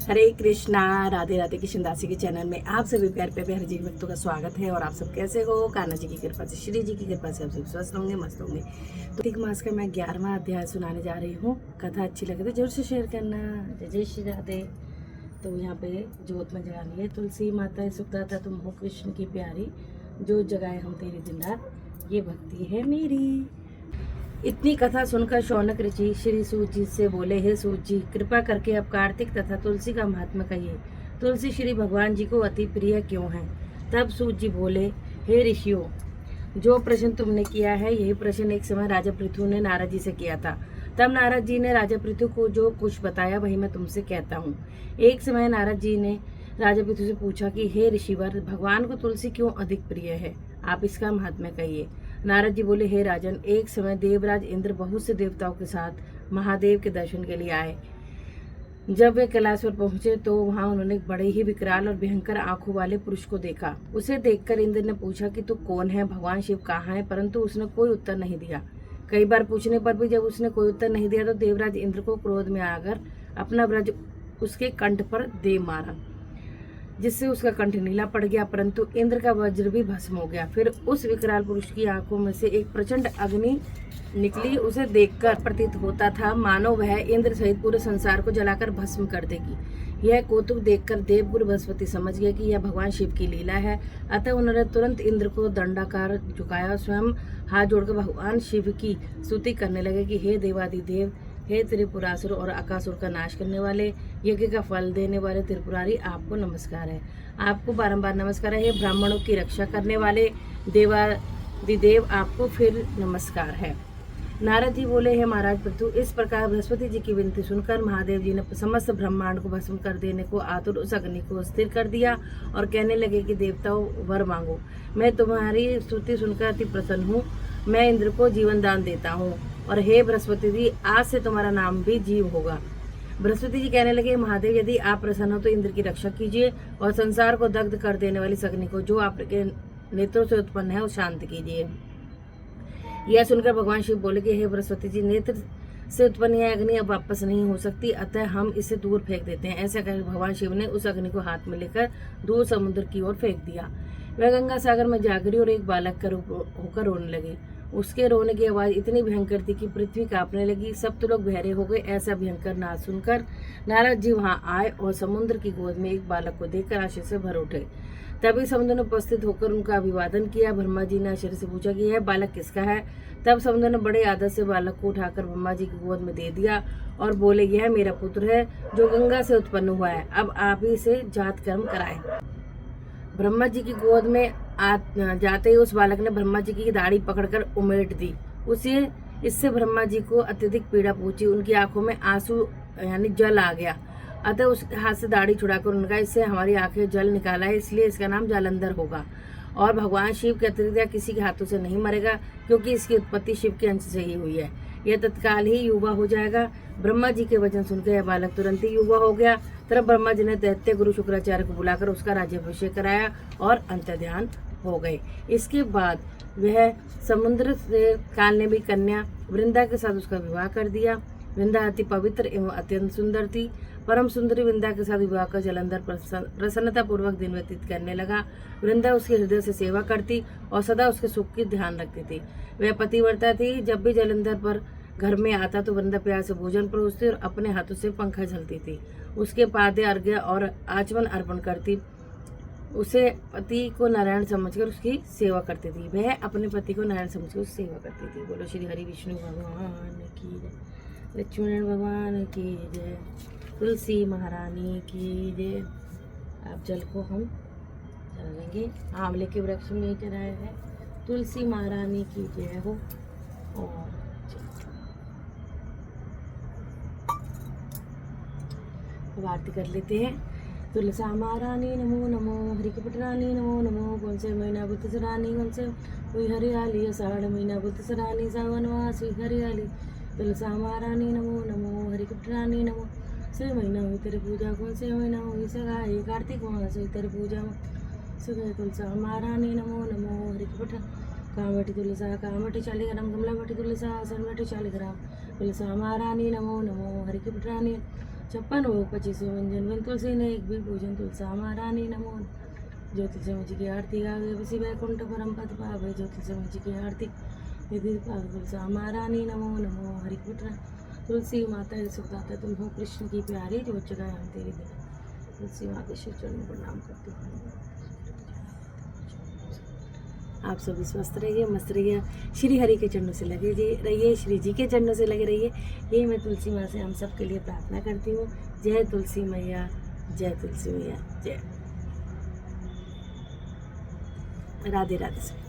हरे कृष्णा। राधे राधे। कृष्ण दासी के चैनल में आप सभी प्यार प्यारे जी भक्तों का स्वागत है। और आप सब कैसे हो? कान्हा जी की कृपा से, श्री जी की कृपा से आप सब स्वस्थ होंगे, मस्त होंगे। तो कार्तिक मास का मैं 11वां अध्याय सुनाने जा रही हूँ। कथा अच्छी लगे तो जरूर से शेयर करना। जय जय श्री राधे। तो यहाँ पे जोत में जगा लिए तुलसी माता सुखदाता तुम हो कृष्ण की प्यारी, जोत जगाए हम तेरी दिन रात, ये भक्ति है मेरी। इतनी कथा सुनकर शौनक ऋषि श्री सूत जी से बोले, हे सूत जी, कृपा करके अब कार्तिक तथा तुलसी का महात्मा कहिए। तुलसी श्री भगवान जी को अति प्रिय क्यों है? तब सूत जी बोले, हे ऋषियों, जो प्रश्न तुमने किया है यही प्रश्न एक समय राजा पृथु ने नारद जी से किया था। तब नारद जी ने राजा पृथु को जो कुछ बताया वही मैं तुमसे कहता हूँ। एक समय नारद जी ने राजा पृथु से पूछा कि हे ऋषिवर, भगवान को तुलसी क्यों अधिक प्रिय है? आप इसका महात्म्य कहिए। नारद जी बोले, हे राजन, एक समय देवराज इंद्र बहुत से देवताओं के साथ महादेव के दर्शन के लिए आए। जब वे कैलाश पर पहुंचे तो वहां उन्होंने एक बड़े ही विकराल और भयंकर आंखों वाले पुरुष को देखा। उसे देखकर इंद्र ने पूछा कि तू कौन है, भगवान शिव कहाँ है? परंतु उसने कोई उत्तर नहीं दिया। कई बार पूछने पर भी जब उसने कोई उत्तर नहीं दिया तो देवराज इंद्र को क्रोध में आकर अपना वज्र उसके कंठ पर दे मारा, जिससे उसका कंठ नीला पड़ गया, परंतु इंद्र का वज्र भी भस्म हो गया। फिर उस विकराल पुरुष की आंखों में से एक प्रचंड अग्नि निकली। उसे देखकर प्रतीत होता था मानो वह इंद्र सहित पूरे संसार को जलाकर भस्म कर देगी। यह कौतुक देखकर देवगुरु बृहस्पति समझ गए कि यह भगवान शिव की लीला है। अतः उन्होंने तुरंत इंद्र को दंडाकार झुकाया, स्वयं हाथ जोड़कर भगवान शिव की स्तुति करने लगे कि हे देवादिदेव, हे त्रिपुरासुर और अकासुर का नाश करने वाले, यज्ञ का फल देने वाले त्रिपुरारी, आपको नमस्कार है। आपको बारंबार नमस्कार है। हे ब्राह्मणों की रक्षा करने वाले देवादिदेव, आपको फिर नमस्कार है। नारद जी बोले, हे महाराज पृथु, इस प्रकार बृहस्पति जी की विनती सुनकर महादेव जी ने समस्त ब्रह्मांड को भस्म कर देने को आतुर उस अग्नि को स्थिर कर दिया और कहने लगे कि देवताओं, वर मांगो। मैं तुम्हारी स्तुति सुनकर अति प्रसन्न हूँ। मैं इंद्र को जीवन दान देता हूँ, और हे बृहस्पति जी, आज से तुम्हारा नाम भी जीव होगा। बृहस्पति जी कहने लगे, महादेव, यदि आप प्रसन्न हो तो इंद्र की रक्षा कीजिए और संसार को दग्ध कर देने वाली अग्नि को, जो आपके नेत्रों से उत्पन्न है, उस शांत कीजिए। यह सुनकर भगवान शिव बोले कि हे बृहस्पति जी, नेत्र से उत्पन्न यह अग्नि अब वापस नहीं हो सकती, अतः हम इसे दूर फेंक देते हैं। ऐसा कहकर भगवान शिव ने उस अग्नि को हाथ में लेकर दूर समुद्र की ओर फेंक दिया। वह गंगा सागर में जा गिरी और एक बालक का रूप होकर रोने लगी। उसके रोने की आवाज इतनी भयंकर थी कि पृथ्वी कांपने लगी। सब तो लोग बहरे हो गए। ऐसा भयंकर नाद सुनकर नारद जी वहां आए और समुद्र की गोद में एक बालक को देखकर आश्चर्य से भर उठे। तभी समुद्र ने उपस्थित होकर उनका अभिवादन किया। ब्रह्मा जी ने आश्चर्य से पूछा कि यह बालक किसका है? तब समुद्र ने बड़े आदर से बालक को उठाकर ब्रह्मा जी की गोद में दे दिया और बोले, यह मेरा पुत्र है जो गंगा से उत्पन्न हुआ है। अब आप ही से जात कर्म कराएं। ब्रह्मा जी की गोद में जाते ही उस बालक ने ब्रह्मा जी की दाढ़ी पकड़कर उमेट दी। इससे ब्रह्मा जी को अत्यधिक पीड़ा पहुंची। उनकी आंखों में आंसू यानी जल आ गया। अतः उस हाथ से दाढ़ी छुड़ाकर उन्होंने कहा, इससे हमारी आंखें जल निकाला है, इसलिए इसका नाम जालंधर होगा और भगवान शिव के अतिरिक्त किसी के हाथों से नहीं मरेगा, क्योंकि इसकी उत्पत्ति शिव के अंश से ही हुई है। यह तत्काल ही युवा हो जाएगा। ब्रह्मा जी के वचन सुनकर यह बालक तुरंत ही युवा हो गया। तब ब्रह्मा जी ने दैत्य गुरु शुक्राचार्य को बुलाकर उसका राज्याभिषेक कराया और अंतर्ध्यान हो गए। इसके बाद वह समुद्र से कालने भी कन्या वृंदा के साथ उसका विवाह कर दिया। वृंदा अति पवित्र एवं अत्यंत सुंदर थी। परम सुंदरी वृंदा के साथ विवाह कर जलंधर प्रसन्नता पूर्वक दिन व्यतीत करने लगा। वृंदा उसके हृदय से सेवा करती और सदा उसके सुख की ध्यान रखती थी। वह पतिव्रता थी। जब भी जलंधर पर घर में आता तो वृंदा प्यार से भोजन परोसती और अपने हाथों से पंखा झलती थी। उसके पादे अर्घ्य और आचमन अर्पण करती। उसे पति को नारायण समझकर उसकी सेवा करती थी। वह अपने पति को नारायण समझकर उसकी सेवा करती थी। बोलो श्री हरि विष्णु भगवान की जय, लक्ष्मण भगवान की जय, तुलसी महारानी की जय। अब जल को हम चढ़ाएंगे। आंवले के वृक्ष में चढ़ाया है। तुलसी महारानी की जय हो। और आरती कर लेते हैं। तुलसा महारानी नमो नमो, हरिकपट रानी नमो नमो, कौन से महीना बुद्ध सरानी, कौन से हुई हरियाली, आषाढ़ महीना बुद्ध सरानी, सावन मास हुई हरियाली। तुलसा महारानी नमो नमो, हरिकपट रानी नमो, से महीना हुई तेरी पूजा, कौन से महीना हुई सगाई, कार्तिक मास हुई तेरी पूजा। सुबह तुलसा महारानी नमो नमो, हरिकपट कामटी तुलसा, कामटी 40 ग्राम, कमला मटी तुलसा, सन मटी 40 ग्राम। तुलसा महारानी नमो नमो, हरिकपट रानी 56 हो 25 व्यंजन बिन तुलसी ने एक भी पूजन तुलसा महारानी नमो। जो तुलसी मुझी की आरती गावे बसी वैकुंठ परम पद पावे। जो तुलसी मुझी की आरती यदि पावे तुलसा महारानी नमो नमो। हरि पुत्र तुलसी माता के सुखदाता तुम हो कृष्ण की प्यारी जो जगह हम तेरी दे। तुलसी माता के श्री चरणों को प्रणाम करती हूँ। आप सभी स्वस्थ रहिए, मस्त रहिए, श्री हरि के चरणों से लगे रहिए, श्री जी के चरणों से लगे रहिए। ये मैं तुलसी माँ से हम सब के लिए प्रार्थना करती हूँ। जय तुलसी मैया, जय तुलसी मैया, जय। राधे राधे।